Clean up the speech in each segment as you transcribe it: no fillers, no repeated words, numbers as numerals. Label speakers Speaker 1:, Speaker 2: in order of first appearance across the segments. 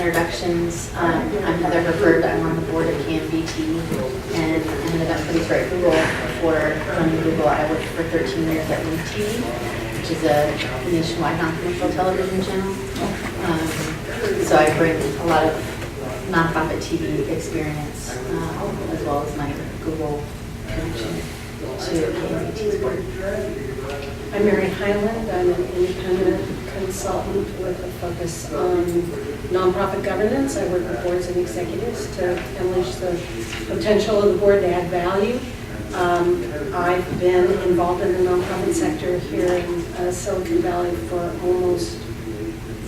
Speaker 1: introductions. I'm Heather Herford. I'm on the board of KMVT, and I ended up pretty for Google. Before joining Google, I worked for 13 years at TV, which is a nationwide non-commercial television channel. So I bring a lot of nonprofit TV experience, as well as my Google connection to KMVT's board.
Speaker 2: I'm Mary Highland. I'm an independent consultant with a focus on nonprofit governance. I work with boards and executives to unleash the potential of the board to add value. I've been involved in the nonprofit sector here in Silicon Valley for almost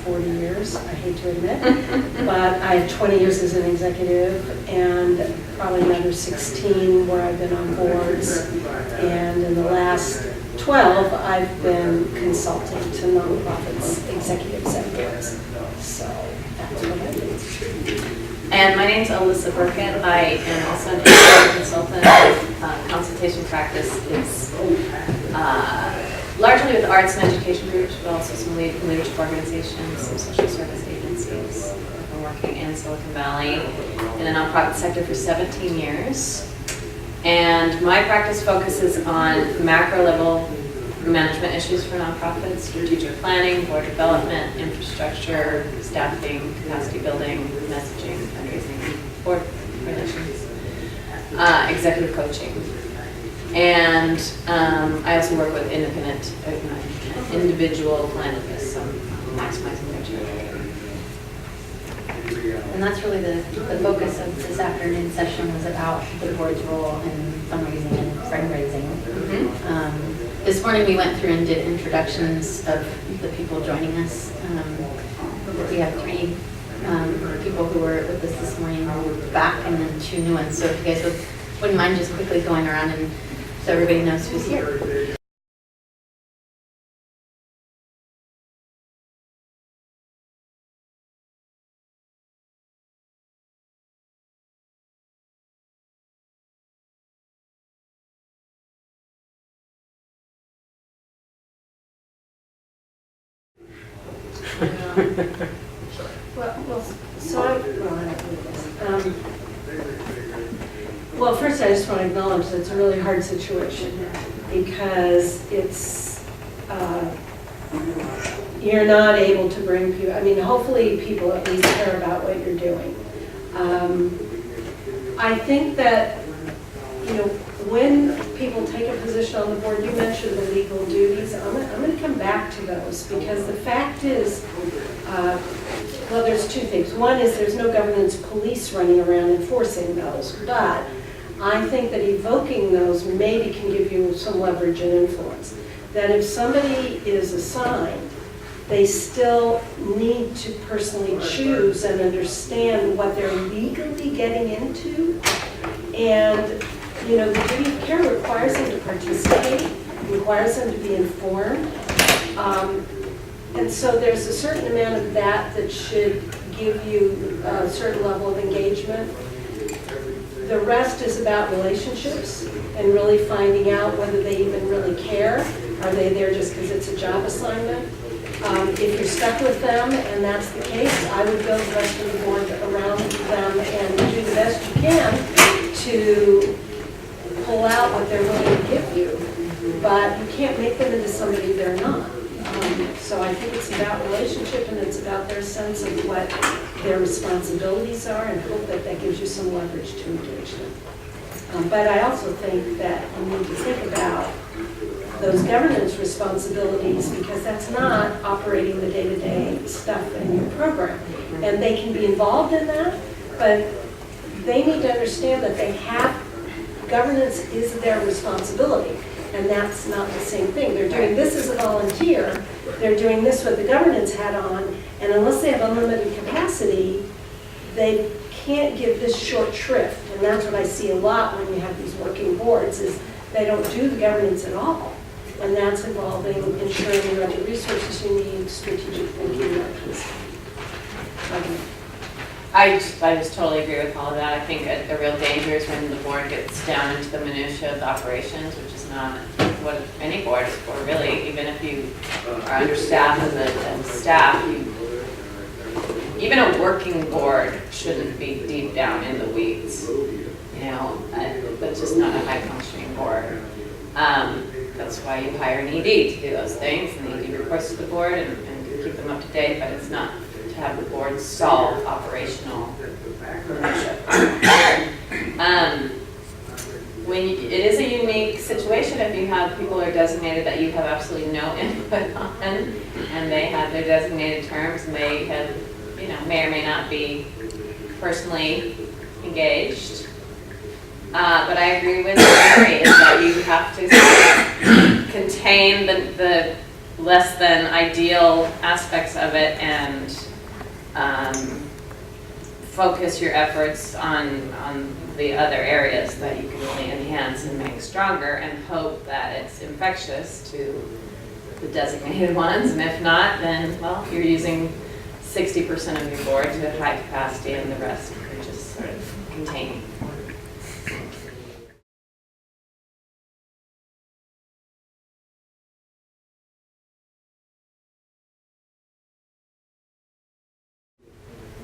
Speaker 2: 40 years, I hate to admit, but I have 20 years as an executive and probably another 16 where I've been on boards, and in the last 12 I've been consulting to nonprofits, executives at boards. So that's what I do.
Speaker 3: And my name's Alyssa Burkett. I am also an HR consultant. Consultation practice is largely with arts and education groups, but also some leadership organizations, some social service agencies. I've been working in Silicon Valley in the nonprofit sector for 17 years. And my practice focuses on macro level management issues for nonprofits, strategic planning, board development, infrastructure, staffing, capacity building, messaging, fundraising, board relations, executive coaching. And I also work with individual philanthropists on maximizing their charity.
Speaker 1: And that's really the focus of this afternoon session, was about the board's role in fundraising and fundraising. Mm-hmm. This morning we went through and did introductions of the people joining us. We have 3 people who were with us this morning back, and then 2 new ones. So if you guys wouldn't mind just quickly going around and so everybody knows who's here.
Speaker 2: Well, first I just want to acknowledge that it's a really hard situation because it's, you're not able to bring people, I mean, hopefully people at least care about what you're doing. I think that, you know, when people take a position on the board, you mentioned the legal duties. I'm going to come back to those, because the fact is, well, there's 2 things. One is there's no governance police running around enforcing those, but I think that evoking those maybe can give you some leverage and influence. That if somebody is assigned, they still need to personally choose and understand what they're legally getting into. And you know, the duty of care requires them to participate, requires them to be informed. And so there's a certain amount of that should give you a certain level of engagement. The rest is about relationships and really finding out whether they even really care. Are they there just because it's a job assignment? If you're stuck with them and that's the case, I would build the rest of the board around them and do the best you can to pull out what they're willing to give you, but you can't make them into somebody they're not. So I think it's about relationship, and it's about their sense of what their responsibilities are, and hope that that gives you some leverage to engage them. But I also think that you need to think about those governance responsibilities, because that's not operating the day-to-day stuff in your program. And they can be involved in that, but they need to understand that they have governance is their responsibility, and that's not the same thing. They're doing this as a volunteer, they're doing this with the governance hat on, and unless they have unlimited capacity, they can't give this short shrift. And that's what I see a lot when you have these working boards, is they don't do the governance at all. And that's involving ensuring you have the resources you need, strategic thinking, that piece.
Speaker 3: I just totally agree with all of that. I think a real danger is when the board gets down into the minutiae of the operations, which is not what any board is for, really. Even if you are understaffed as a staff, even a working board shouldn't be deep down in the weeds, you know, that's just not a high functioning board. That's why you hire an ED to do those things, and the ED reports to the board and keep them up to date, but it's not to have the board solve operational leadership. It is a unique situation if you have people who are designated that you have absolutely no input on, and they have their designated terms, and they have, you know, may or may not be personally engaged. But I agree with Mary is that you have to contain the less than ideal aspects of it and focus your efforts on the other areas that you can really enhance and make stronger, and hope that it's infectious to the designated ones, and if not, then, well, you're using 60% of your board to high capacity and the rest are just sort of containing.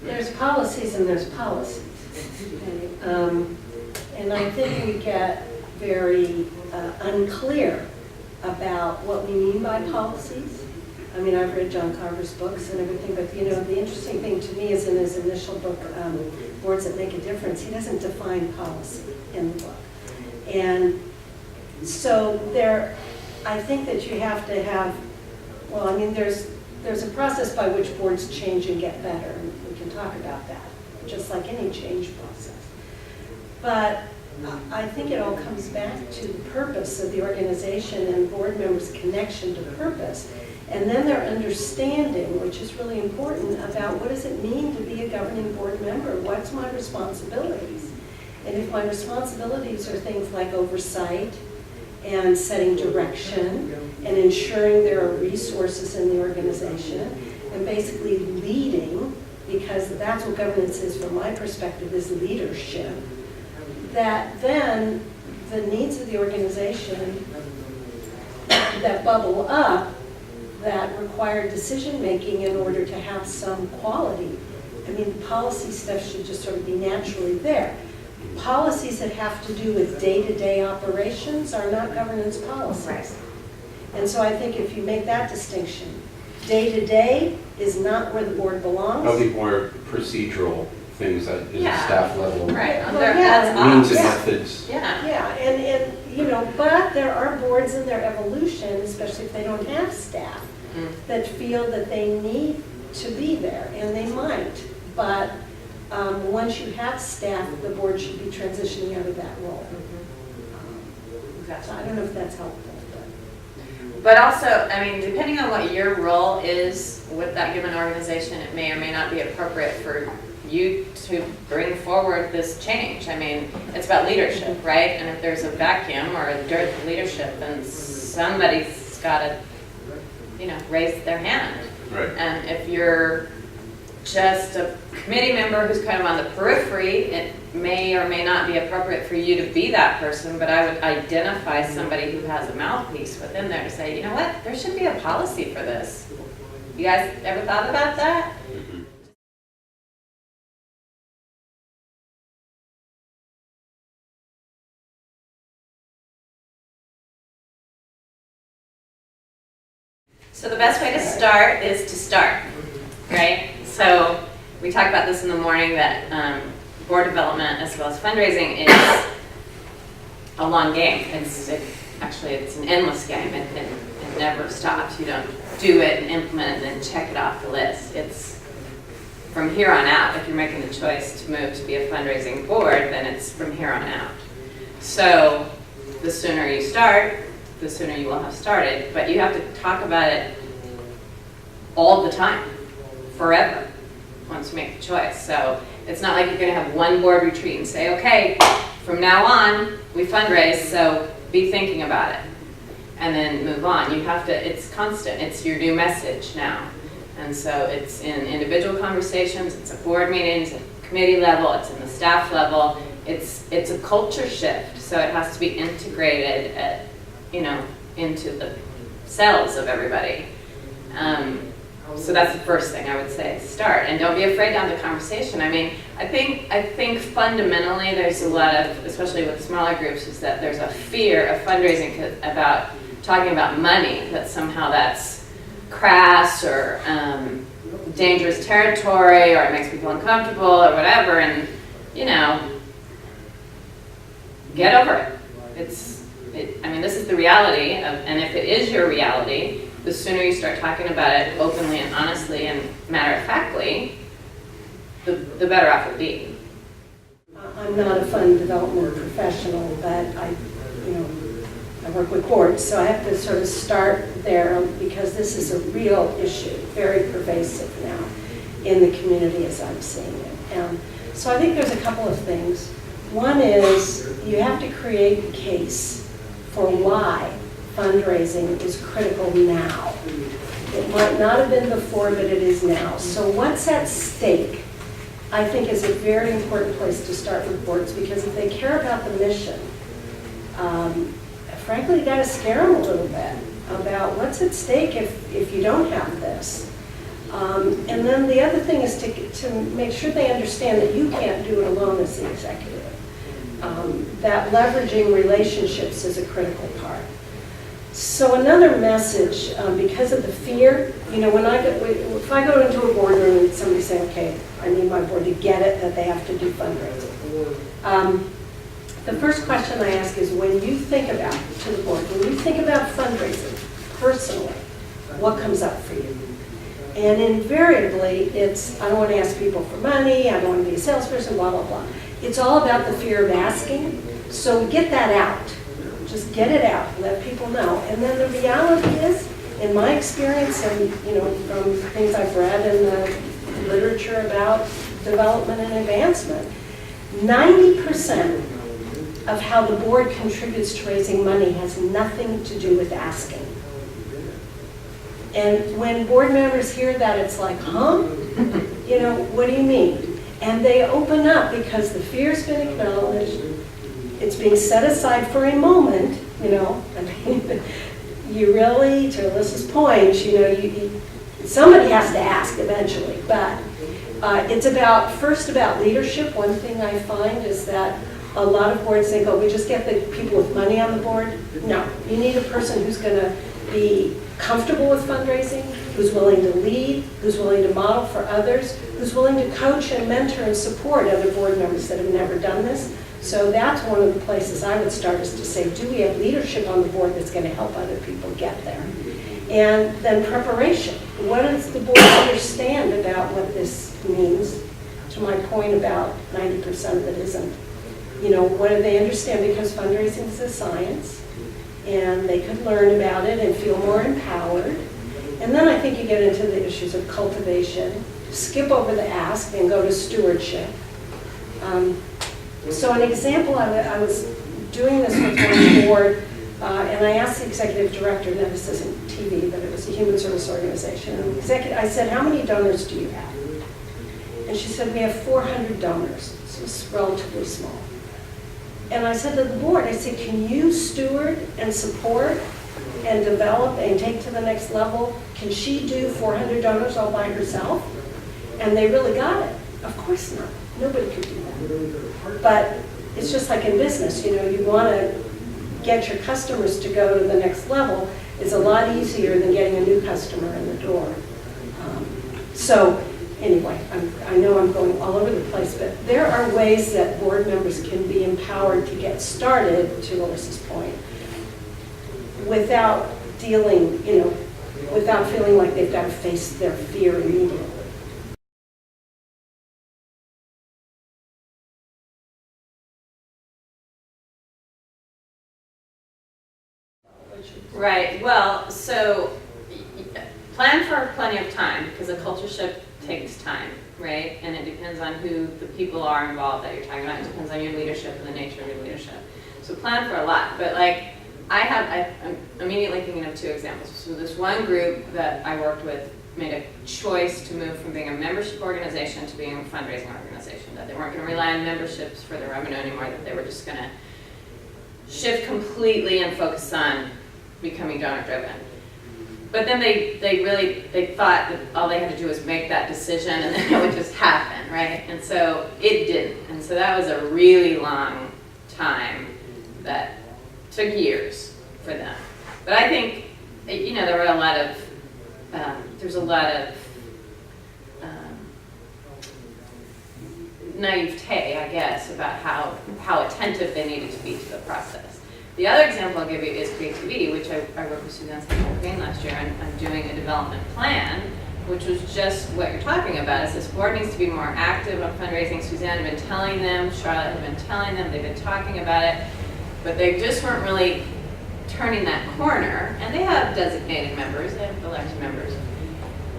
Speaker 2: There's policies and there's policies. And I think we get very unclear about what we mean by policies. I mean, I've read John Carver's books and everything, but you know, the interesting thing to me is in his initial book, Boards That Make a Difference, he doesn't define policy in the book. And so I think that you have to have, well, I mean, there's a process by which boards change and get better, and we can talk about that, just like any change process. But I think it all comes back to the purpose of the organization and board members' connection to purpose, and then their understanding, which is really important, about what does it mean to be a governing board member? What's my responsibilities? And if my responsibilities are things like oversight and setting direction and ensuring there are resources in the organization and basically leading, because that's what governance is from my perspective, is leadership, that then the needs of the organization that bubble up that require decision making in order to have some quality. I mean, policy stuff should just sort of be naturally there. Policies that have to do with day-to-day operations are not governance policies.
Speaker 3: Right.
Speaker 2: And so I think if you make that distinction, day-to-day is not where the board belongs.
Speaker 4: There'll be more procedural things at the
Speaker 3: Yeah.
Speaker 4: staff level.
Speaker 3: Right.
Speaker 2: Well,
Speaker 3: That's
Speaker 2: yeah.
Speaker 4: Means and
Speaker 2: Yeah.
Speaker 4: methods.
Speaker 3: Yeah.
Speaker 2: Yeah, and you know, but there are boards in their evolution, especially if they don't have staff, that feel that they need to be there, and they might. But once you have staff, the board should be transitioning out of that role. So I don't know if that's helpful.
Speaker 3: But also, I mean, depending on what your role is with that given organization, it may or may not be appropriate for you to bring forward this change. I mean, it's about leadership, right? And if there's a vacuum or a dearth of leadership, then somebody's got to, you know, raise their hand.
Speaker 4: Right.
Speaker 3: And if you're just a committee member who's kind of on the periphery, it may or may not be appropriate for you to be that person, but I would identify somebody who has a mouthpiece within there to say, you know what, there should be a policy for this. You guys ever thought about that? So the best way to start is to start, right? So we talked about this in the morning, that board development as well as fundraising is a long game. Actually, it's an endless game. It never stops. You don't do it and implement it and then check it off the list. It's from here on out. If you're making the choice to move to be a fundraising board, then it's from here on out. So the sooner you start, the sooner you will have started. But you have to talk about it all the time, forever, once you make the choice. So it's not like you're going to have one board retreat and say, okay, from now on, we fundraise, so be thinking about it, and then move on. You have to, it's constant. It's your new message now. And so it's in individual conversations, it's at board meetings, at committee level, it's in the staff level. It's a culture shift, so it has to be integrated into the cells of everybody. So that's the first thing I would say, start, and don't be afraid to have the conversation. I mean, I think fundamentally there's a lot of, especially with smaller groups, is that there's a fear of fundraising about talking about money, that somehow that's crass or dangerous territory, or it makes people uncomfortable or whatever, and you know, get over it. I mean, this is the reality, and if it is your reality, the sooner you start talking about it openly and honestly and matter-of-factly, the better off you'll be.
Speaker 2: I'm not a fund development professional, but I work with boards, so I have to sort of start there because this is a real issue, very pervasive now in the community as I'm seeing it. And so I think there's a couple of things. One is you have to create a case for why fundraising is critical now. It might not have been before, but it is now. So what's at stake, I think, is a very important place to start with boards, because if they care about the mission, frankly, you got to scare them a little bit about what's at stake if you don't have this. And then the other thing is to make sure they understand that you can't do it alone as the executive. That leveraging relationships is a critical part. So another message, because of the fear, if I go into a boardroom and somebody say, okay, I need my board to get it that they have to do fundraising. The first question I ask is, when you think about, to the board, when you think about fundraising personally, what comes up for you? And invariably, it's, I don't want to ask people for money, I don't want to be a salesperson, blah, blah, blah. It's all about the fear of asking, so get that out. Just get it out, let people know. And then the reality is, in my experience and from things I've read in the literature about development and advancement, 90% of how the board contributes to raising money has nothing to do with asking. And when board members hear that, it's like, huh? What do you mean? And they open up because the fear's been acknowledged. It's being set aside for a moment, you really, to Alyssa's point, somebody has to ask eventually, but it's first about leadership. One thing I find is that a lot of boards think, oh, we just get the people with money on the board. No, you need a person who's going to be comfortable with fundraising, who's willing to lead, who's willing to model for others, who's willing to coach and mentor and support other board members that have never done this. So that's one of the places I would start, is to say, do we have leadership on the board that's going to help other people get there? And then preparation. What does the board understand about what this means? To my point about 90% of it isn't. What do they understand? Because fundraising is a science, and they could learn about it and feel more empowered. And then I think you get into the issues of cultivation, skip over the ask and go to stewardship. So an example, I was doing this with one board, and I asked the executive director, now this isn't TV, but it was a human service organization. And I said, how many donors do you have? And she said, we have 400 donors. So it's relatively small. And I said to the board, I said, can you steward and support and develop and take to the next level? Can she do 400 donors all by herself? And they really got it. Of course not. Nobody could do that. But it's just like in business, you want to get your customers to go to the next level. It's a lot easier than getting a new customer in the door. So anyway, I know I'm going all over the place, but there are ways that board members can be empowered to get started, to Alyssa's point, without dealing, without feeling like they've got to face their fear immediately.
Speaker 3: Right, well, so plan for plenty of time, because a culture shift takes time, right? And it depends on who the people are involved that you're talking about. It depends on your leadership and the nature of your leadership. So plan for a lot, but I'm immediately thinking of two examples. So this one group that I worked with made a choice to move from being a membership organization to being a fundraising organization, that they weren't going to rely on memberships for their revenue anymore, that they were just going to shift completely and focus on becoming donor driven. But then they thought that all they had to do was make that decision and then it would just happen, right? And so it didn't. And so that was a really long time that took years for them. But I think, you know, there were a lot of, there's a lot of naivete, I guess, about how attentive they needed to be to the process. The other example I'll give you is creativity, which I worked with Suzanne Green last year, and I'm doing a development plan, which was just what you're talking about, is this board needs to be more active on fundraising. Suzanne had been telling them, Charlotte had been telling them, they've been talking about it, but they just weren't really turning that corner. And they have designated members, they have elected members.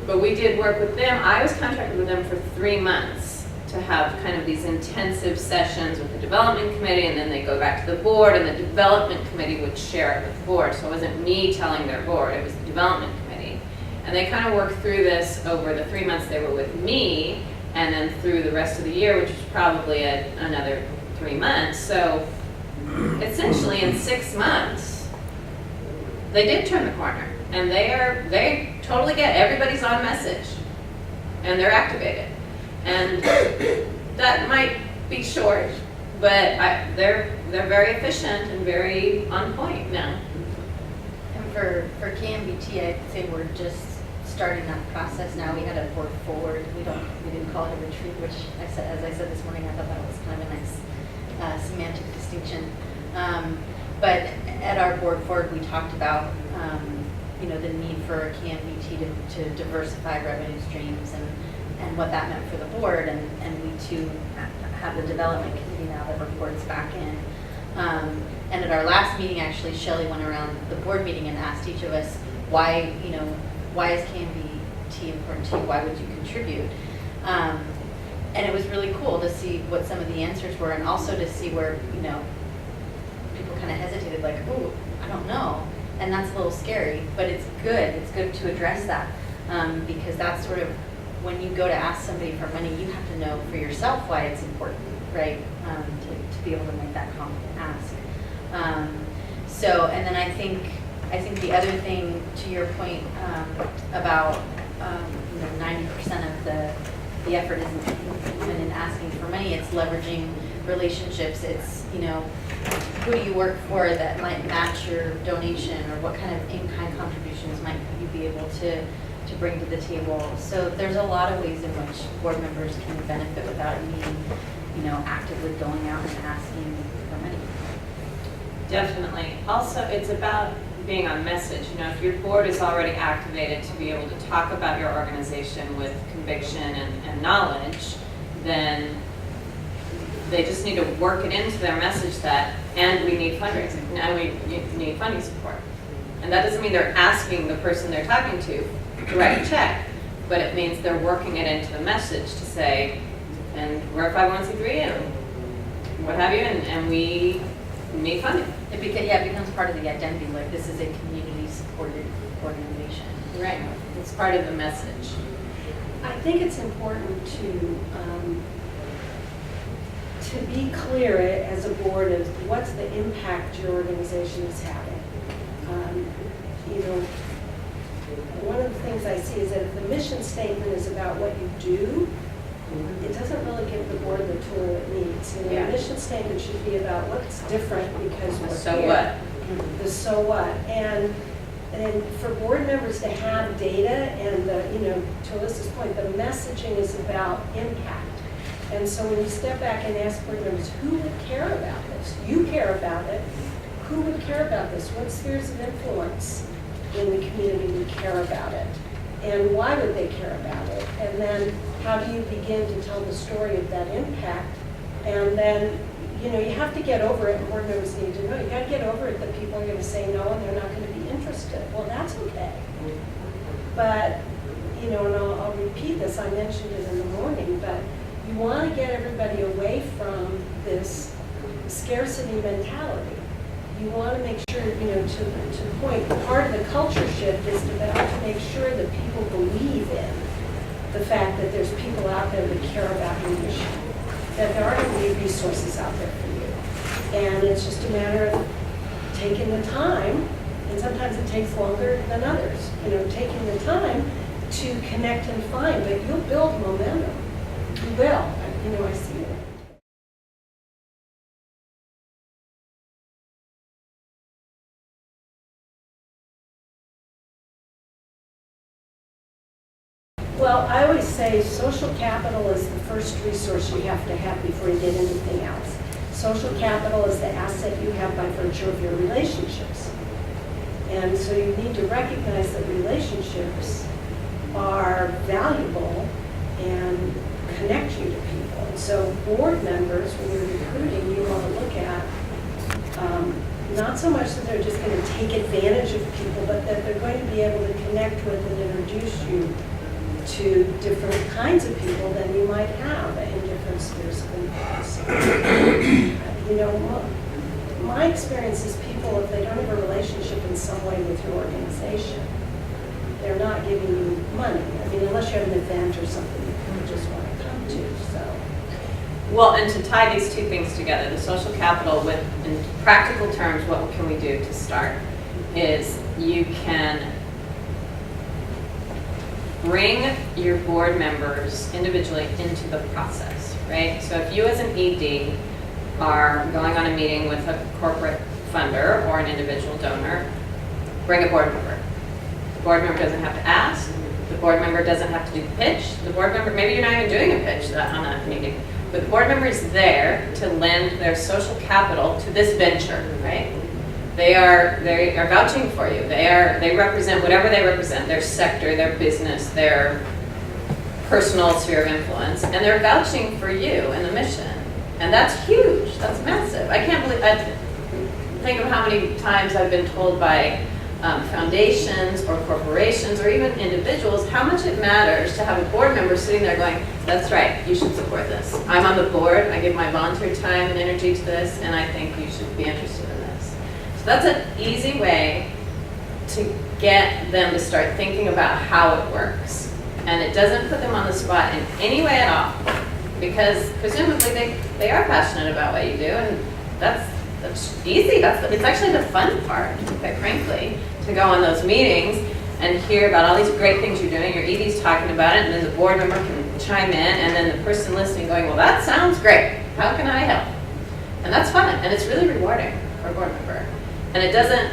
Speaker 3: But we did work with them. I was contracted with them for 3 months to have kind of these intensive sessions with the development committee, and then they go back to the board, and the development committee would share it with the board. So it wasn't me telling their board, it was the development committee. And they kind of worked through this over the 3 months they were with me, and then through the rest of the year, which was probably another 3 months. So essentially in 6 months, they did turn the corner, and they totally get, everybody's on message, and they're activated. And that might be short, but they're very efficient and very on point now.
Speaker 1: And for KMVT, I'd say we're just starting that process now. We had a board forward. We didn't call it a retreat, which as I said this morning, I thought that was kind of a nice semantic distinction. But at our board forward, we talked about you know, the need for KMVT to diversify revenue streams and what that meant for the board, and we too have the development committee now that reports back in. And at our last meeting, actually, Shelley went around the board meeting and asked each of us, why is KMVT important to you? Why would you contribute? And it was really cool to see what some of the answers were, and also to see where, you know, people kind of hesitated, like, oh, I don't know. And that's a little scary, but it's good. It's good to address that, because that's sort of, when you go to ask somebody for money, you have to know for yourself why it's important, right? To be able to make that confident ask. So, and then I think the other thing, to your point about you know, 90% of the effort isn't even in asking for money. It's leveraging relationships. It's, you know, who do you work for that might match your donation, or what kind of in-kind contributions might you be able to bring to the table. So there's a lot of ways in which board members can benefit without being, you know, actively going out and asking for money.
Speaker 3: Definitely. Also, it's about being on message. You know, if your board is already activated to be able to talk about your organization with conviction and knowledge, then they just need to work it into their message that, and we need fundraising, and we need funding support. And that doesn't mean they're asking the person they're talking to write a check, but it means they're working it into the message to say, and we're a 501c3 and what have you, and we need funding.
Speaker 1: It becomes part of the identity, like this is a community-supported organization.
Speaker 3: Right. It's part of the message.
Speaker 2: I think it's important to be clear as a board of what's the impact your organization is having. You know, one of the things I see is that if the mission statement is about what you do, it doesn't really give the board the tool it needs. You know,
Speaker 3: Yeah.
Speaker 2: The mission statement should be about what's different because we're
Speaker 3: So
Speaker 2: here.
Speaker 3: what?
Speaker 2: The so what. And for board members to have data and, you know, to Alyssa's point, the messaging is about impact. And so when you step back and ask board members, who would care about this? You care about it. Who would care about this? What spheres of influence in the community would care about it? And why would they care about it? And then how do you begin to tell the story of that impact? And then, you know, you have to get over it, and board members need to know, you got to get over it that people are going to say no and they're not going to be interested. Well, that's okay. But, you know, and I'll repeat this, I mentioned it in the morning, but you want to get everybody away from this scarcity mentality. You want to make sure, you know, to the point, part of the culture shift is to make sure that people believe in the fact that there's people out there that care about your mission, that there are going to be resources out there for you. And it's just a matter of taking the time And sometimes it takes longer than others, taking the time to connect and find, but you'll build momentum. You will, I see it. Well, I always say social capital is the first resource you have to have before you get anything else. Social capital is the asset you have by virtue of your relationships. And so you need to recognize that relationships are valuable and connect you to people. And so board members, when you're recruiting, you want to look at not so much that they're just going to take advantage of people, but that they're going to be able to connect with and introduce you to different kinds of people than you might have in different spheres of influence. My experience is people, if they don't have a relationship in some way with your organization, they're not giving you money. Unless you have an event or something you just want to come to. So.
Speaker 3: Well, and to tie these two things together, the social capital with, in practical terms, what can we do to start, is you can bring your board members individually into the process, right? So if you as an ED are going on a meeting with a corporate funder or an individual donor, bring a board member. The board member doesn't have to ask. The board member doesn't have to do the pitch. The board member, maybe you're not even doing a pitch on that meeting, but the board member is there to lend their social capital to this venture, right? They are vouching for you. They represent whatever they represent, their sector, their business, their personal sphere of influence, and they're vouching for you and the mission. And that's huge. That's massive. I can't believe, think of how many times I've been told by foundations or corporations or even individuals how much it matters to have a board member sitting there going, that's right, you should support this. I'm on the board, I give my volunteer time and energy to this, and I think you should be interested in this. So that's an easy way to get them to start thinking about how it works. And it doesn't put them on the spot in any way at all, because presumably they are passionate about what you do, and that's easy. It's actually the fun part, quite frankly, to go on those meetings and hear about all these great things you're doing. Your ED's talking about it, and then the board member can chime in, and then the person listening going, well, that sounds great. How can I help? And that's fun, and it's really rewarding for a board member. And it doesn't,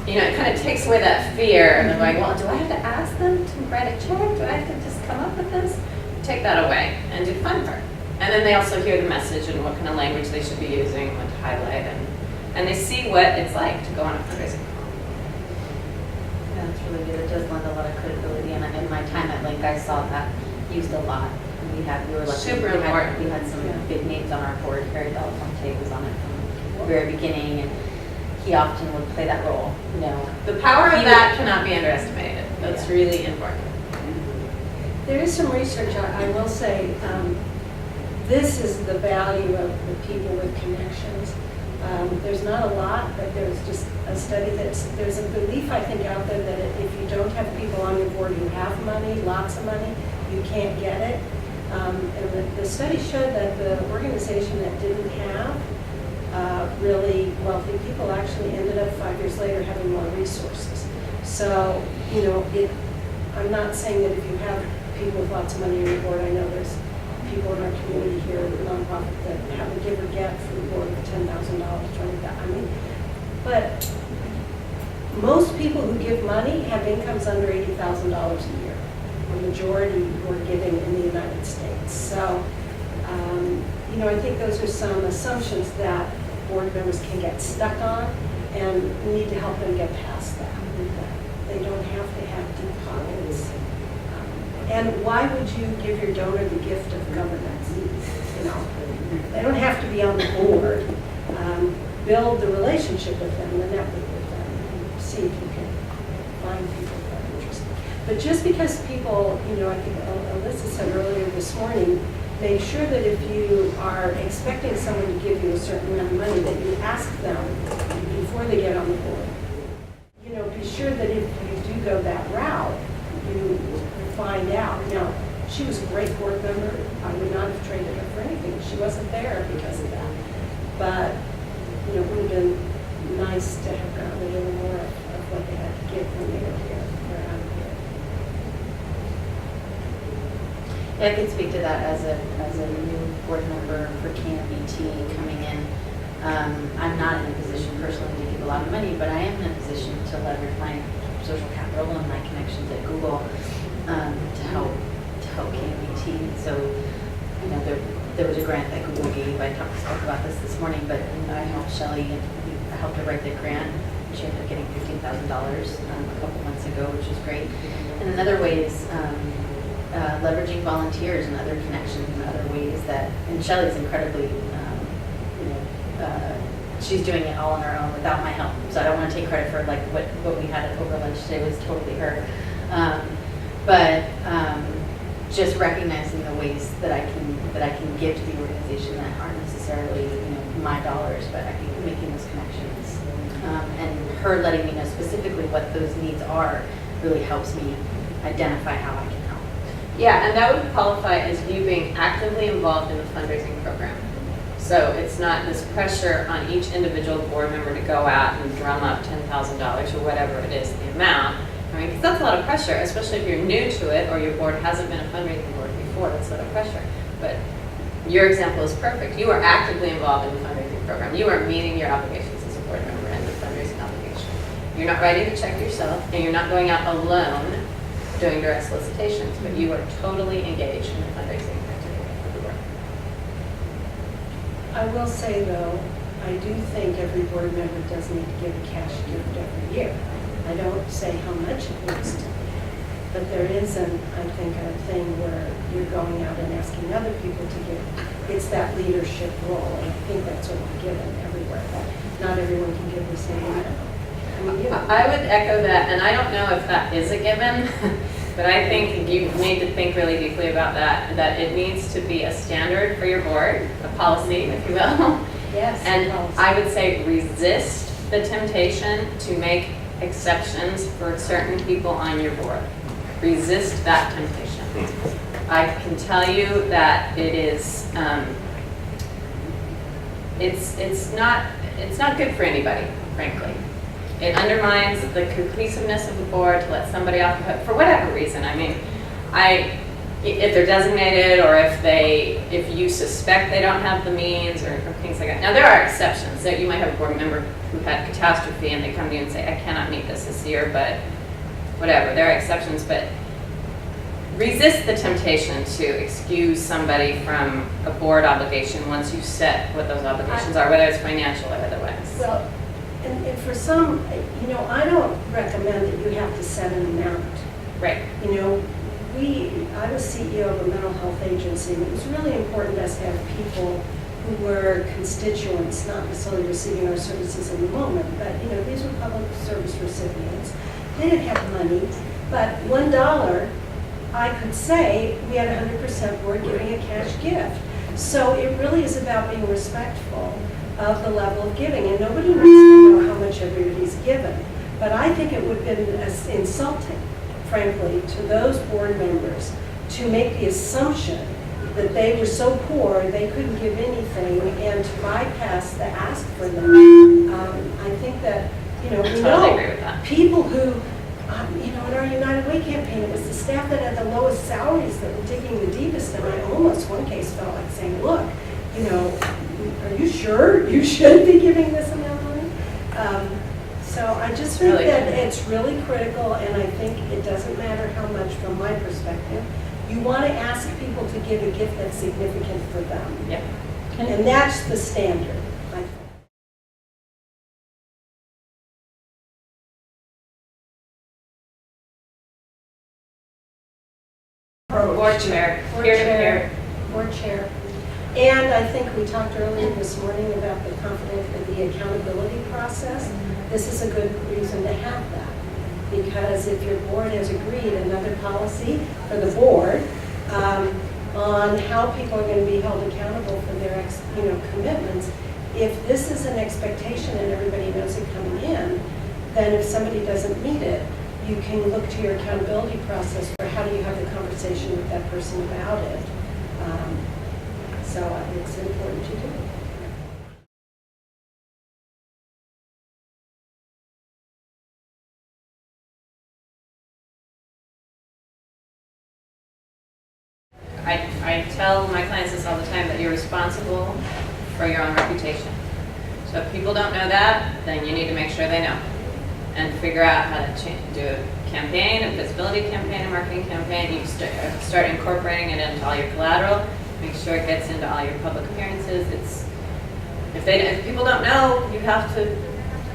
Speaker 3: it kind of takes away that fear, and they're going, well, do I have to ask them to write a check? Do I have to just come up with this? Take that away and do the fun part. And then they also hear the message and what kind of language they should be using, what to highlight, and they see what it's like to go on a fundraising call.
Speaker 1: Yeah, that's really good. It does lend a lot of credibility, and in my time at Link, I saw that used a lot. And we were lucky.
Speaker 3: Super important.
Speaker 1: We had some big names on our board. Harry Belafonte was on it from the very beginning, and he often would play that role.
Speaker 3: The power of that cannot be underestimated. That's really important.
Speaker 2: There is some research, I will say, this is the value of the people with connections. There's not a lot, but there's just a study there's a belief, I think, out there that if you don't have people on your board who have money, lots of money, you can't get it. And the study showed that the organization that didn't have really wealthy people actually ended up 5 years later having more resources. So, I'm not saying that if you have people with lots of money on your board, I know there's people in our community here, nonprofit, that have a give or get for the board of $10,000, $20,000. But most people who give money have incomes under $80,000 a year. The majority who are giving in the United States. So, I think those are some assumptions that board members can get stuck on, and we need to help them get past that. They don't have to have deep pockets. And why would you give your donor the gift of governance? They don't have to be on the board. Build the relationship with them, the network with them, and see if you can find people that are interested. But just because people, I think Alyssa said earlier this morning, make sure that if you are expecting someone to give you a certain amount of money, that you ask them before they get on the board. Be sure that if you do go that route, you find out. Now, she was a great board member. I would not have traded her for anything. She wasn't there because of that. But, it would have been nice to have gotten a little more of what they had to give when they were here, or out of here.
Speaker 1: Yeah, I can speak to that as a new board member for KMVT coming in. I'm not in a position personally to give a lot of money, but I am in a position to leverage my social capital and my connections at Google to help KMVT. So, you know, there was a grant that Google gave. I spoke about this morning, but I helped Shelley and I helped her write the grant. She ended up getting $15,000 a couple months ago, which is great. And another way is leveraging volunteers and other connections and other ways that, and Shelley's incredibly, she's doing it all on her own without my help. So I don't want to take credit for like what we had over lunch today was totally her. Just recognizing the ways that I can give to the organization that aren't necessarily my dollars, but I think making those connections and her letting me know specifically what those needs are really helps me identify how I can help.
Speaker 3: Yeah, and that would qualify as you being actively involved in the fundraising program. So it's not this pressure on each individual board member to go out and drum up $10,000 or whatever it is, the amount. I mean, because that's a lot of pressure, especially if you're new to it or your board hasn't been a fundraising board before. That's a lot of pressure. But your example is perfect. You are actively involved in the fundraising program. You are meeting your obligations as a board member and the fundraising obligation. You're not writing the check yourself, and you're not going out alone doing direct solicitations, but you are totally engaged in the fundraising activity of the board.
Speaker 2: I will say, though, I do think every board member does need to give a cash gift every year. I don't say how much it needs to be, but there is, I think, a thing where you're going out and asking other people to give. It's that leadership role, and I think that's sort of given everywhere, but not everyone can give the same amount. I mean,
Speaker 3: I would echo that, and I don't know if that is a given, but I think you need to think really deeply about that it needs to be a standard for your board, a policy, if you will.
Speaker 2: Yes.
Speaker 3: And
Speaker 2: policy.
Speaker 3: I would say resist the temptation to make exceptions for certain people on your board. Resist that temptation. I can tell you that it is, it's not good for anybody, frankly. It undermines the cohesiveness of the board to let somebody off the hook for whatever reason. I mean, if they're designated or if you suspect they don't have the means or things like that. Now there are exceptions. That you might have a board member who had catastrophe and they come to you and say, I cannot meet this year, but whatever. There are exceptions, but resist the temptation to excuse somebody from a board obligation once you set what those obligations are, whether it's financial or otherwise.
Speaker 2: Well, and for some, I don't recommend that you have to set an amount.
Speaker 3: Right.
Speaker 2: I was CEO of a mental health agency, and it was really important to us to have people who were constituents, not necessarily receiving our services in the moment, but these were public service recipients. They didn't have money, but $1, I could say we had 100% board giving a cash gift. So it really is about being respectful of the level of giving, and nobody needs to know how much everybody's given. But I think it would have been insulting, frankly, to those board members to make the assumption that they were so poor they couldn't give anything and to bypass the ask for them. I think that, we
Speaker 3: totally
Speaker 2: know
Speaker 3: agree with that.
Speaker 2: people who, in our United Way campaign, it was the staff that had the lowest salaries that were digging the deepest, and I almost, one case, felt like saying, look, are you sure you should be giving this amount of money? So I just think
Speaker 3: Really
Speaker 2: that
Speaker 3: good.
Speaker 2: it's really critical, and I think it doesn't matter how much from my perspective. You want to ask people to give a gift that's significant for them.
Speaker 3: Yep.
Speaker 2: And that's the standard, I think.
Speaker 3: Board chair, peer-to-peer.
Speaker 2: Board chair. And I think we talked earlier this morning about the accountability process. This is a good reason to have that. Because if your board has agreed another policy for the board on how people are going to be held accountable for their commitments, if this is an expectation and everybody knows it coming in, then if somebody doesn't meet it, you can look to your accountability process for how do you have the conversation with that person about it. So it's important to do.
Speaker 3: tell my clients this all the time, that you're responsible for your own reputation. So if people don't know that, then you need to make sure they know and figure out how to do a campaign, a visibility campaign, a marketing campaign. You start incorporating it into all your collateral, make sure it gets into all your public appearances. If people don't know, you have to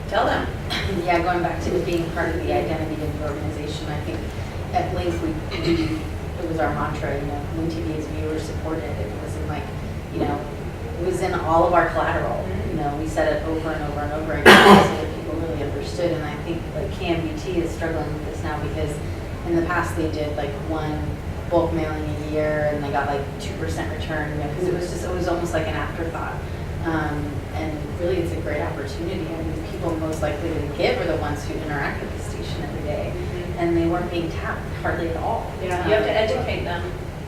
Speaker 3: tell them.
Speaker 1: Yeah, going back to it being part of the identity of the organization, I think at Blink it was our mantra, Blink TV is viewer supported. It wasn't like, it was in all of our collateral. We said it over and over and over again so that people really understood. And I think like KMVT is struggling with this now because in the past they did like one bulk mailing a year and they got like 2% return, because it was almost like an afterthought. And really it's a great opportunity. I mean, people most likely to give are the ones who interact with the station every day. And they weren't being tapped hardly at all.
Speaker 3: Yeah, you have to educate them.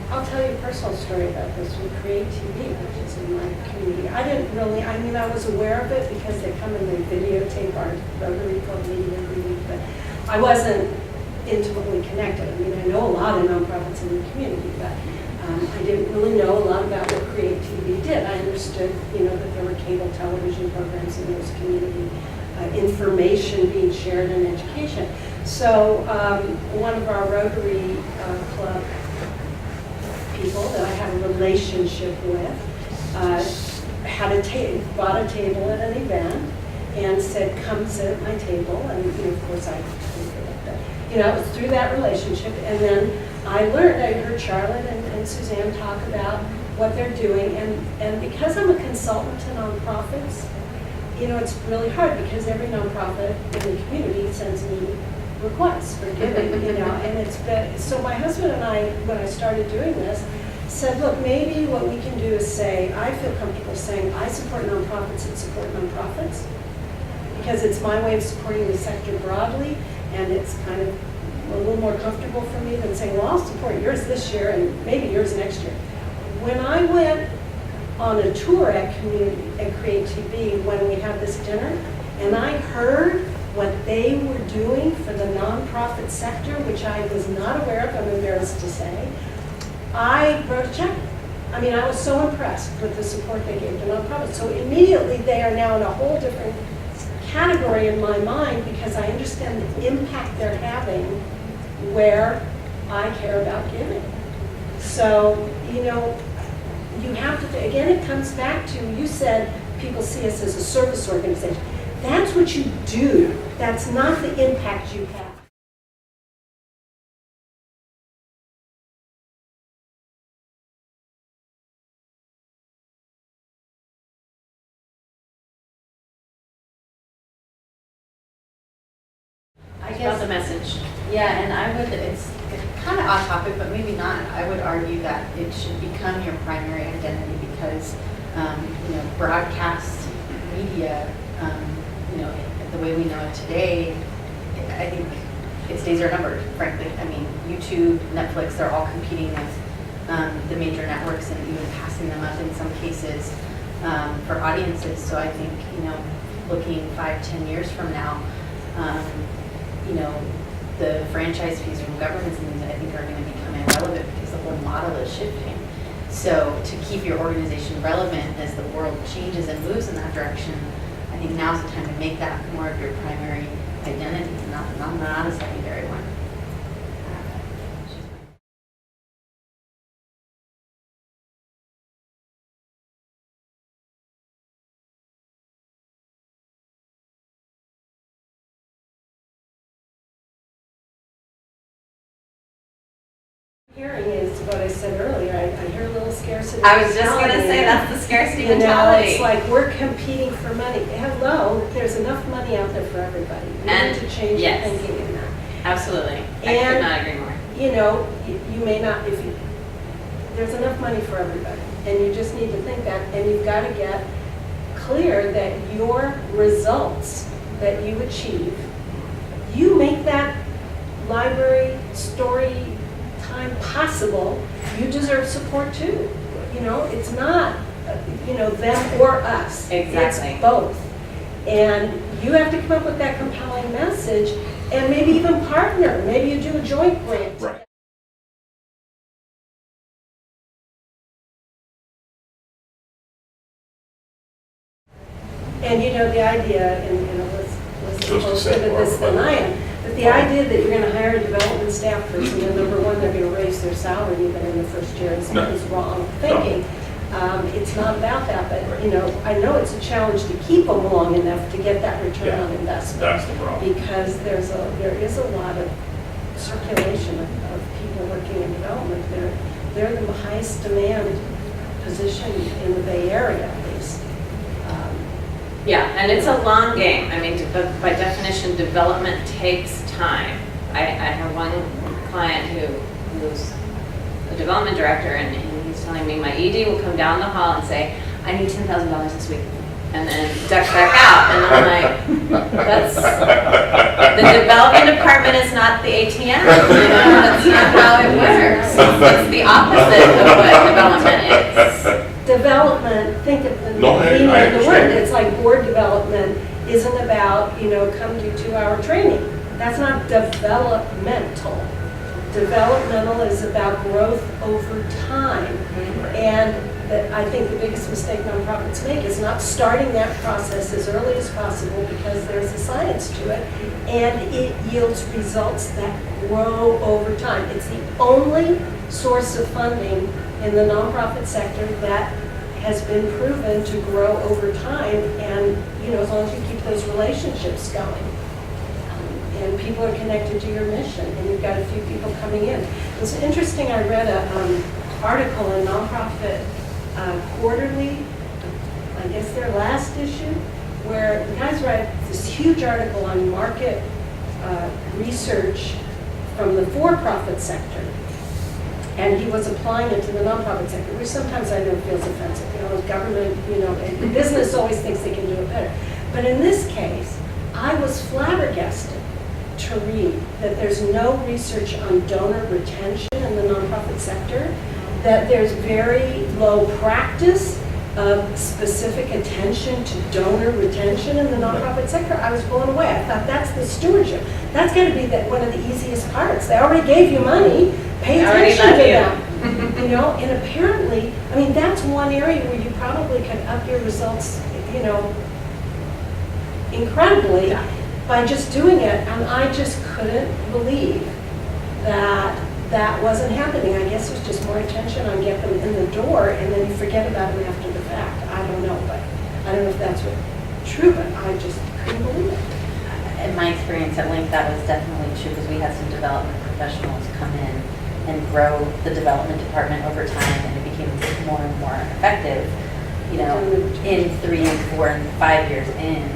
Speaker 2: I'll tell you a personal story about this with Create TV, which is in my community. I was aware of it because they come and they videotape our Rotary Club meeting every week, but I wasn't intimately connected. I know a lot of nonprofits in the community, but I didn't really know a lot about what Create TV did. I understood, that there were cable television programs and there was community information being shared in education. So one of our Rotary Club people that I have a relationship with bought a table at an event and said, come sit at my table. And of course I it was through that relationship. And then I heard Charlotte and Suzanne talk about what they're doing. And because I'm a consultant to nonprofits, it's really hard because every nonprofit in the community sends me requests for giving, and it's been, so my husband and I, when I started doing this, said, look, maybe what we can do is say, I feel comfortable saying I support nonprofits that support nonprofits, because it's my way of supporting the sector broadly, and it's kind of a little more comfortable for me than saying, well, I'll support yours this year and maybe yours next year. When I went on a tour at Create TV when we had this dinner, and I heard what they were doing for the nonprofit sector, which I was not aware of, I'm embarrassed to say, I wrote a check. I was so impressed with the support they gave to nonprofits. So immediately they are now in a whole different category in my mind because I understand the impact they're having where I care about giving. So, you have to, again, it comes back to, you said people see us as a service organization. That's what you do. That's not the impact you have.
Speaker 1: I
Speaker 3: About the
Speaker 1: guess,
Speaker 3: message.
Speaker 1: yeah, and it's kind of off topic, but maybe not. I would argue that it should become your primary identity because, broadcast media, the way we know it today, I think its days are numbered, frankly. YouTube, Netflix, they're all competing with the major networks and even passing them up in some cases for audiences. So I think, looking 5-10 years from now, the franchise fees from governments and things I think are going to become irrelevant because the whole model is shifting. So to keep your organization relevant as the world changes and moves in that direction, I think now's the time to make that more of your primary identity, not a secondary one.
Speaker 2: Hearing is what I said earlier. I hear a little scarcity.
Speaker 3: I was just going to say that's the scarcity mentality.
Speaker 2: It's like we're competing for money. Hello, there's enough money out there for everybody. We need to change your thinking in that.
Speaker 3: Absolutely. I could not agree more.
Speaker 2: You may not, there's enough money for everybody. And you just need to think that, and you've got to get clear that your results that you achieve, you make that library story time possible, you deserve support too. It's not, them or us.
Speaker 3: Exactly.
Speaker 2: It's both. And you have to come up with that compelling message and maybe even partner. Maybe you do a joint grant.
Speaker 4: Right.
Speaker 2: And you know, the idea, and Elizabeth
Speaker 5: Just to
Speaker 2: closer
Speaker 5: say
Speaker 2: to
Speaker 5: more
Speaker 2: this than
Speaker 5: about
Speaker 2: I
Speaker 5: it.
Speaker 2: am, but the idea that you're going to hire a development staff person, and number one, they're going to raise their salary even in the first year is
Speaker 5: No.
Speaker 2: wrong thinking. It's not about that, but you know, I know it's a challenge to keep them long enough to get that return
Speaker 5: Yeah.
Speaker 2: on investment.
Speaker 5: That's the problem.
Speaker 2: Because there is a lot of circulation of people working in development. They're the highest demand position in the Bay Area, at least.
Speaker 3: Yeah, and it's a long game. I mean, by definition, development takes time. I have one client who's a development director, and he's telling me my ED will come down the hall and say, I need $10,000 this week, and then duck back out. And I'm like, the development department is not the ATM. You know, that's not how it works. It's the opposite of what development is.
Speaker 2: Development, think of the
Speaker 5: No, I
Speaker 2: meaning of the
Speaker 5: understand.
Speaker 2: word. It's like board development isn't about, you know, come do 2-hour training. That's not developmental. Developmental is about growth over time. And I think the biggest mistake nonprofits make is not starting that process as early as possible because there's a science to it, and it yields results that grow over time. It's the only source of funding in the nonprofit sector that has been proven to grow over time, and you know, as long as you keep those relationships going. And people are connected to your mission, and you've got a few people coming in. It's interesting, I read an article in Nonprofit Quarterly, I guess their last issue, where the guys write this huge article on market research from the for-profit sector. And he was applying it to the nonprofit sector, which sometimes I know feels offensive. You know, government, you know, and business always thinks they can do it better. But in this case, I was flabbergasted to read that there's no research on donor retention in the nonprofit sector, that there's very low practice of specific attention to donor retention in the nonprofit sector. I was blown away. I thought that's the stewardship. That's got to be one of the easiest parts. They already gave you money, pay attention to them. You know, and apparently, I mean, that's one area where you probably could up your results, you know, incredibly by just doing it. And I just couldn't believe that that wasn't happening. I guess there's just more attention on get them in the door, and then you forget about them after the fact. I don't know, but I don't know if that's true, but I just couldn't believe it.
Speaker 1: In my experience at Link, that was definitely true because we had some development professionals come in and grow the development department over time, and it became more and more effective, you know, in 3 and 4 and 5 years in,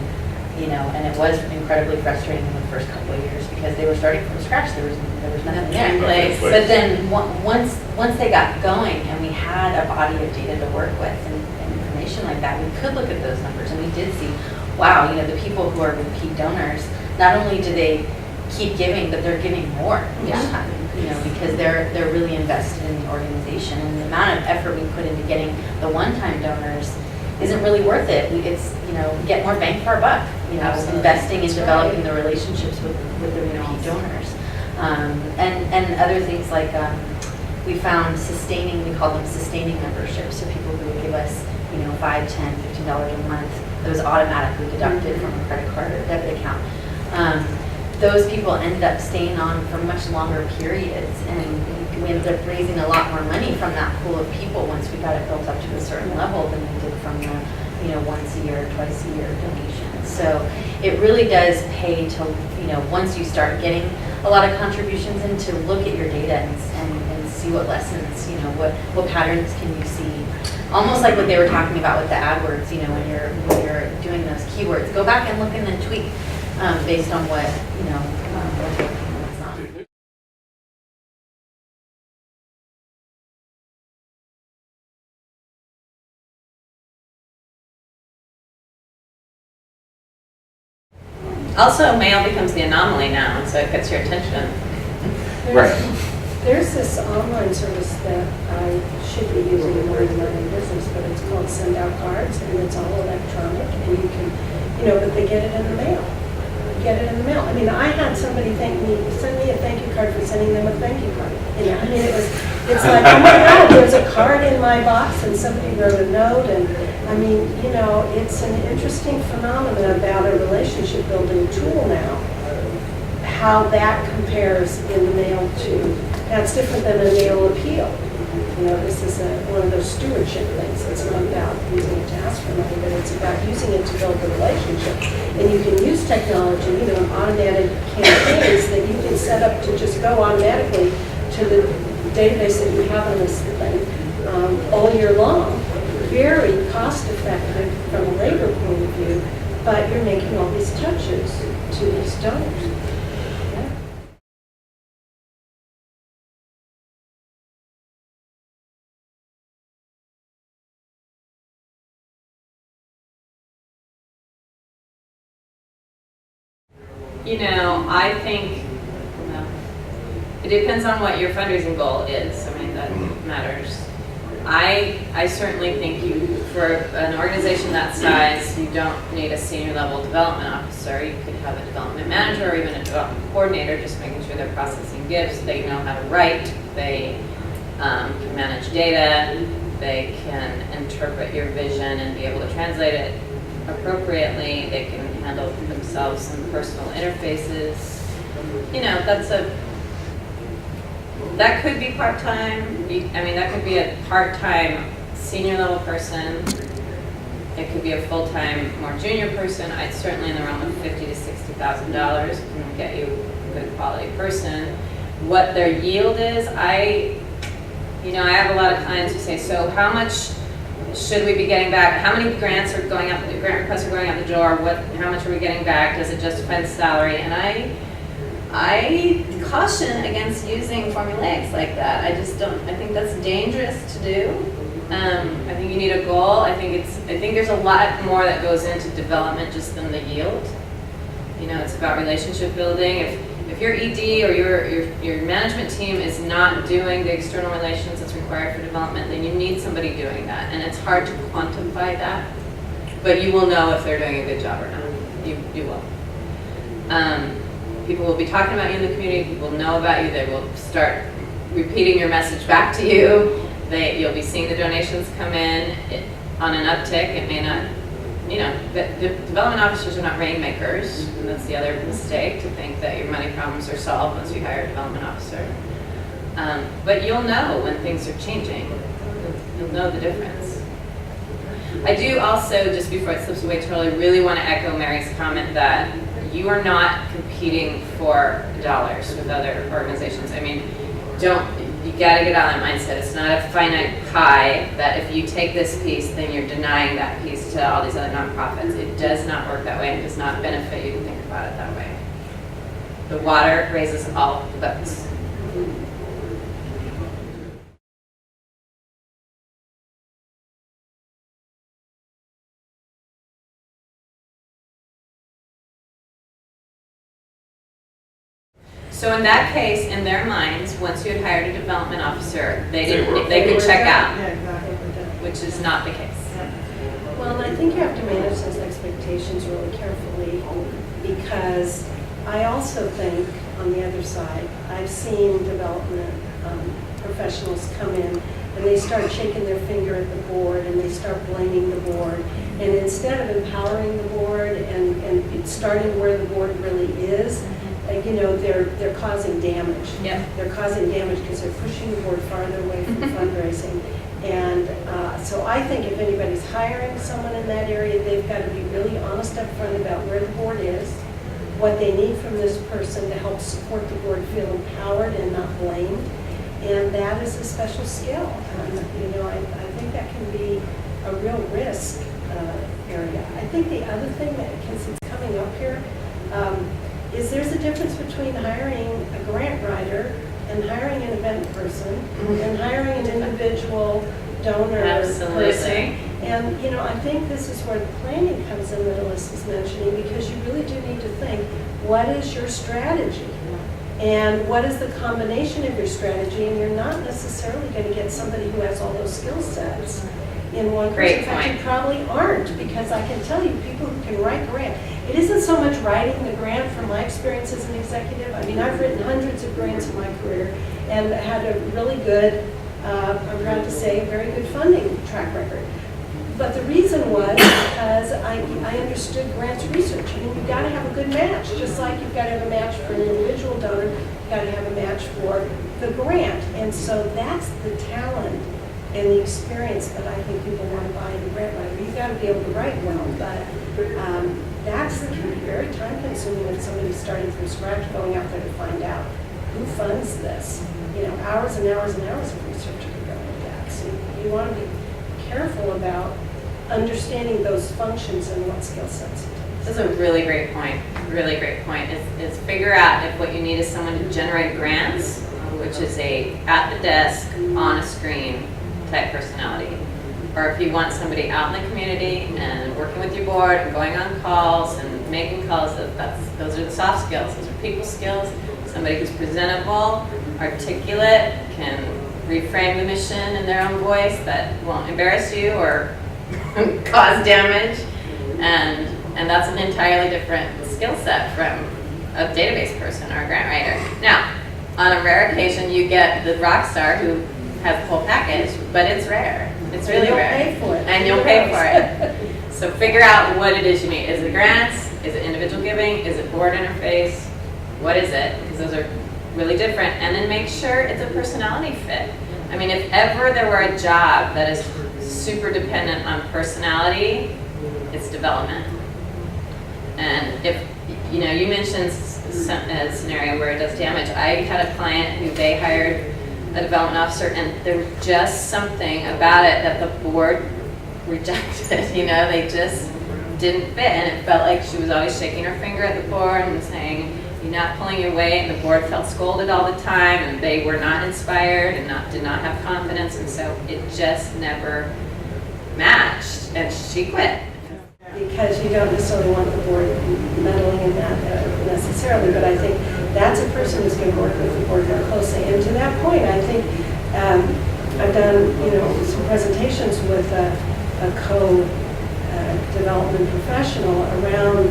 Speaker 1: you know, and it was incredibly frustrating in the first couple of years because they were starting from scratch. There was nothing there in place. But then once they got going and we had a body of data to work with and information like that, we could look at those numbers and we did see, wow, you know, the people who are repeat donors, not only do they keep giving, but they're giving more each time, you know, because they're really invested in the organization, and the amount of effort we put into getting the one-time donors isn't really worth it. It's, you know, we get more bang for our buck, you know,
Speaker 3: Absolutely.
Speaker 1: investing in
Speaker 2: That's
Speaker 1: developing
Speaker 2: right.
Speaker 1: the relationships with the repeat donors. And other things like we found sustaining, we call them sustaining memberships, so people who would give us, you know, $5, $10, $15 a month, that was automatically deducted from a credit card or debit account. Those people ended up staying on for much longer periods, and we ended up raising a lot more money from that pool of people once we got it built up to a certain level than we did from the, you know, once a year, twice a year donations. So it really does pay to, you know, once you start getting a lot of contributions in, to look at your data and see what lessons, you know, what patterns can you see. Almost like what they were talking about with the AdWords, you know, when you're doing those keywords, go back and look and then tweak based on what, you know, what's working and what's not.
Speaker 3: Also, male becomes the anomaly now, so it gets your attention.
Speaker 2: There's this online service that I should be using more in my business, but it's called Send Out Cards, and it's all electronic, and you can, you know, but they get it in the mail. You get it in the mail. I mean, I had somebody send me a thank you card for sending them a thank you card. You know, I mean, it's like, oh my God, there's a card in my box, and somebody wrote a note, and I mean, you know, it's an interesting phenomenon about a relationship building tool now, how that compares in the mail to, that's different than a mail appeal. You know, this is one of those stewardship things. It's not about using it to ask for money, but it's about using it to build a relationship. And you can use technology, you know, automated campaigns that you can set up to just go automatically to the database that you have on this thing all year long. Very cost effective from a labor point of view, but you're making all these touches to these donors.
Speaker 3: You know, I think, well, it depends on what your fundraising goal is. I mean, that matters. I certainly think for an organization that size, you don't need a senior level development officer. You could have a development manager or even a development coordinator, just making sure they're processing gifts. They know how to write. They can manage data. They can interpret your vision and be able to translate it appropriately. They can handle themselves some personal interfaces. You know, that could be part-time. I mean, that could be a part-time senior level person. It could be a full-time, more junior person. I'd certainly in the realm of $50,000 to $60,000 can get you a good quality person. What their yield is, I have a lot of clients who say, so how much should we be getting back? How many grants are going out, grant requests are going out the door? How much are we getting back? Does it justify the salary? And I caution against using formulaics like that. I think that's dangerous to do. I think you need a goal. I think there's a lot more that goes into development just than the yield. You know, it's about relationship building. If your ED or your management team is not doing the external relations that's required for development, then you need somebody doing that. And it's hard to quantify that, but you will know if they're doing a good job or not. You will. People will be talking about you in the community. People know about you. They will start repeating your message back to you. You'll be seeing the donations come in on an uptick. It may not, the development officers are not rainmakers, and that's the other mistake, to think that your money problems are solved once you hire a development officer. But you'll know when things are changing. You'll know the difference. I do also, just before it slips away totally, really want to echo Mary's comment that you are not competing for dollars with other organizations. I mean, you gotta get out of that mindset. It's not a finite pie that if you take this piece, then you're denying that piece to all these other nonprofits. It does not work that way, and it does not benefit you to think about it that way. The water raises all the boats. So in that case, in their minds, once you had hired a development officer, they could check out,
Speaker 2: Yeah, exactly.
Speaker 3: which is not the case.
Speaker 2: Well, and I think you have to manage those expectations really carefully, because I also think, on the other side, I've seen development professionals come in and they start shaking their finger at the board and they start blaming the board. And instead of empowering the board and starting where the board really is, they're causing damage.
Speaker 3: Yep.
Speaker 2: They're causing damage because they're pushing the board farther away from fundraising. And so I think if anybody's hiring someone in that area, they've got to be really honest up front about where the board is, what they need from this person to help support the board feel empowered and not blamed. And that is a special skill. I think that can be a real risk area. I think the other thing that is coming up here is there's a difference between hiring a grant writer and hiring an event person and hiring an individual donor person. And I think this is where the planning comes in that Alyssa's mentioning, because you really do need to think, what is your strategy? And what is the combination of your strategy? And you're not necessarily going to get somebody who has all those skill sets in one person. In fact, you probably aren't, because I can tell you, people who can write grant, it isn't so much writing the grant from my experience as an executive. I mean, I've written hundreds of grants in my career and had a really good, I'm proud to say, very good funding track record. But the reason was because I understood grants research. I mean, you've got to have a good match, just like you've got to have a match for an individual donor, you've got to have a match for the grant. And so that's the talent and the experience that I think people want to buy in a grant writer. You've got to be able to write well, but can be very time consuming when somebody's starting from scratch, going out there to find out who funds this. You know, hours and hours and hours of research could go into that. So you want to be careful about understanding those functions and what skill sets it takes.
Speaker 3: That's a really great point. Really great point. Is figure out if what you need is someone to generate grants, which is a at the desk, on a screen type personality. Or if you want somebody out in the community and working with your board and going on calls and making calls, those are the soft skills. Those are people skills. Somebody who's presentable, articulate, can reframe the mission in their own voice that won't embarrass you or cause damage. And that's an entirely different skill set from a database person or a grant writer. Now, on a rare occasion, you get the rock star who has the whole package, but it's rare. It's really rare.
Speaker 2: And you'll pay for it.
Speaker 3: And you'll pay for it. So figure out what it is you need. Is it grants? Is it individual giving? Is it board interface? What is it? Because those are really different. And then make sure it's a personality fit. I mean, if ever there were a job that is super dependent on personality, it's development. And if, you know, you mentioned a scenario where it does damage. I had a client who they hired a development officer, and there was just something about it that the board rejected. You know, they just didn't fit, and it felt like she was always shaking her finger at the board and saying, "You're not pulling your weight," and the board felt scolded all the time, and they were not inspired and did not have confidence, and so it just never matched, and she quit.
Speaker 2: Because you don't necessarily want the board meddling in that necessarily, but I think that's a person who's going to work with the board more closely. And to that point, I think I've done, you know, some presentations with a co-development professional around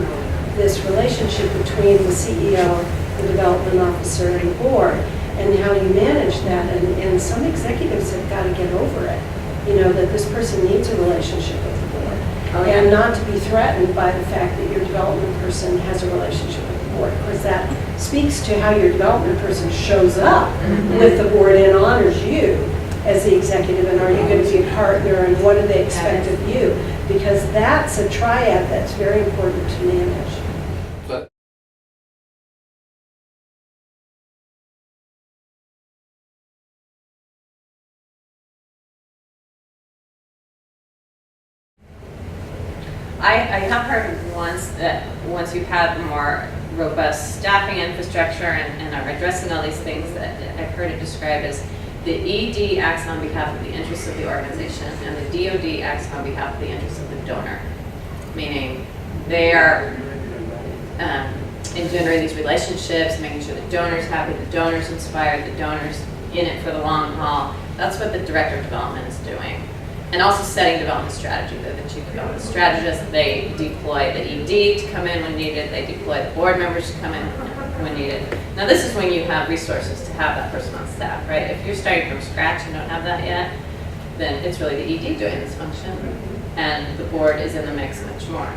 Speaker 2: this relationship between the CEO, the development officer, and the board, and how you manage that. And some executives have got to get over it, you know, that this person needs a relationship with the board.
Speaker 3: Oh, yeah.
Speaker 2: And not to be threatened by the fact that your development person has a relationship with the board, because that speaks to how your development person shows up with the board and honors you as the executive, and are you going to be a partner, and what do they expect of you? Because that's a triad that's very important to manage.
Speaker 3: I have heard once that once you've had more robust staffing infrastructure and are addressing all these things, that I've heard it described as the ED acts on behalf of the interests of the organization and the DoD acts on behalf of the interests of the donor. Meaning they are engendering these relationships, making sure the donor's happy, the donor's inspired, the donor's in it for the long haul. That's what the director of development is doing. And also setting development strategy. They're the chief development strategist. They deploy the ED to come in when needed. They deploy the board members to come in when needed. Now this is when you have resources to have that person on staff, right? If you're starting from scratch and don't have that yet, then it's really the ED doing this function. And the board is in the mix much more.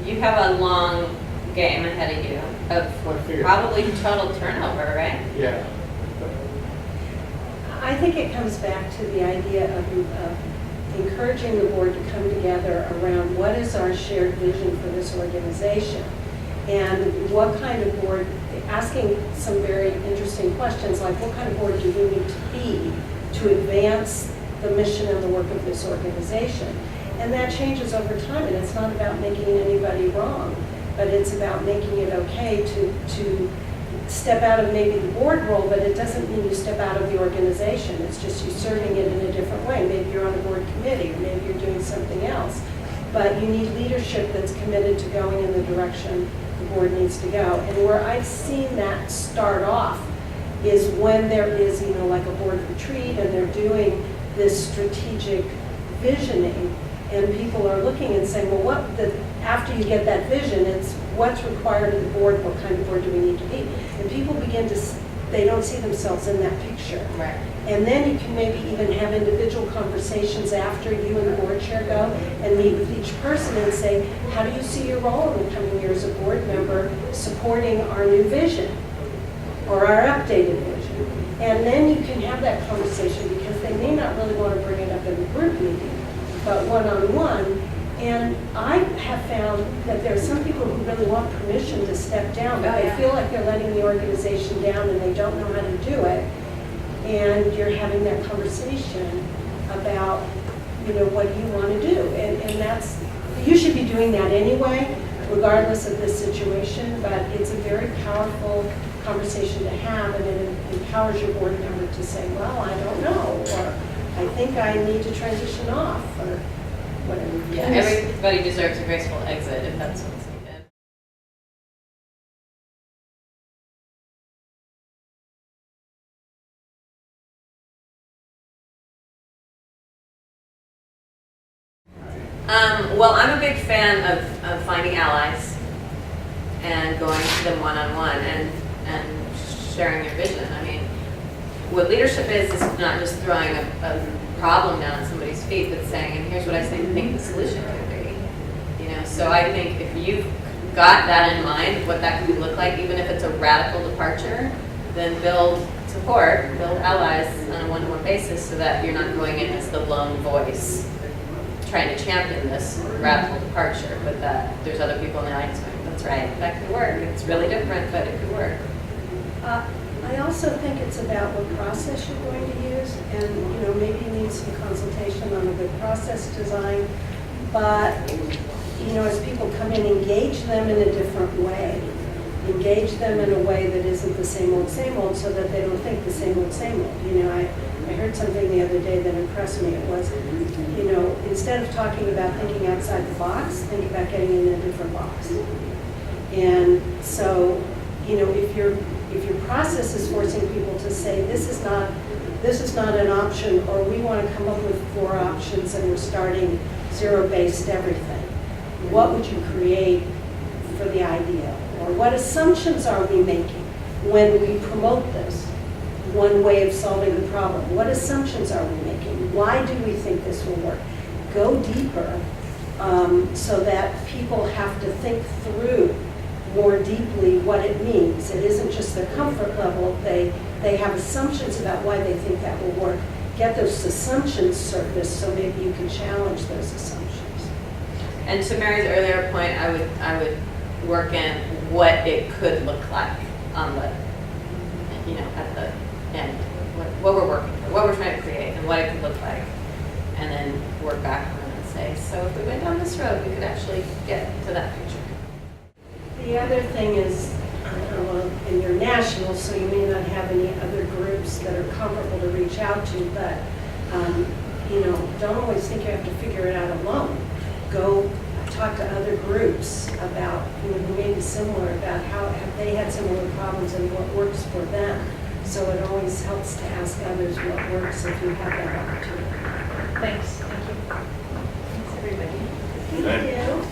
Speaker 3: You have a long game ahead of you of probably total turnover, right?
Speaker 5: Yeah.
Speaker 2: I think it comes back to the idea of encouraging the board to come together around what is our shared vision for this organization, and what kind of board, asking some very interesting questions like what kind of board do we need to be to advance the mission and the work of this organization. And that changes over time, and it's not about making anybody wrong, but it's about making it okay to step out of maybe the board role, but it doesn't mean you step out of the organization. It's just you serving it in a different way. Maybe you're on a board committee, or maybe you're doing something else. But you need leadership that's committed to going in the direction the board needs to go. And where I've seen that start off is when there is, you know, like a board retreat, and they're doing this strategic visioning. And people are looking and saying, well, after you get that vision, it's what's required of the board, what kind of board do we need to be? And people begin to, they don't see themselves in that picture.
Speaker 3: Right.
Speaker 2: And then you can maybe even have individual conversations after you and the board chair go and meet with each person and say, how do you see your role in the coming year as a board member supporting our new vision or our updated vision? And then you can have that conversation because they may not really want to bring it up in the group meeting, but one-on-one. And I have found that there are some people who really want permission to step down, but they feel like they're letting the organization down and they don't know how to do it. And you're having that conversation about, what you want to do. And that's, you should be doing that anyway, regardless of this situation, but it's a very powerful conversation to have, and it empowers your board member to say, well, I don't know, or I think I need to transition off, or whatever.
Speaker 3: Yeah, everybody deserves a graceful exit if that's what's needed. Well, I'm a big fan of finding allies and going to them one-on-one and sharing your vision. I mean, what leadership is not just throwing a problem down at somebody's feet, but saying, and here's what I think the solution could be. So I think if you've got that in mind, what that could look like, even if it's a radical departure, then build support, build allies on a one-to-one basis so that you're not going in as the lone voice trying to champion this radical departure, but that there's other people in the audience going, that's right, that could work. It's really different, but it could work.
Speaker 2: I also think it's about what process you're going to use, and maybe you need some consultation on a good process design, but as people come in, engage them in a different way. Engage them in a way that isn't the same old, so that they don't think the same old, I heard something the other day that impressed me. It was, instead of talking about thinking outside the box, think about getting in a different box. And so, if your process is forcing people to say, this is not an option, or we want to come up with 4 options and we're starting zero-based everything, what would you create for the ideal? Or what assumptions are we making when we promote this? One way of solving the problem. What assumptions are we making? Why do we think this will work? Go deeper so that people have to think through more deeply what it means. It isn't just their comfort level. They have assumptions about why they think that will work. Get those assumptions surfaced so maybe you can challenge those assumptions.
Speaker 3: And to Mary's earlier point, I would work in what it could look like on the, at the end, what we're working for, what we're trying to create, and what it could look like, and then work backward and say, so if we went down this road, we could actually get to that picture.
Speaker 2: The other thing is, and you're national, so you may not have any other groups that are comparable to reach out to, but don't always think you have to figure it out alone. Go talk to other groups about who may be similar, about how have they had similar problems and what works for them. So it always helps to ask others what works if you have that opportunity.
Speaker 3: Thanks. Thank you. Thanks, everybody.
Speaker 2: Thank you.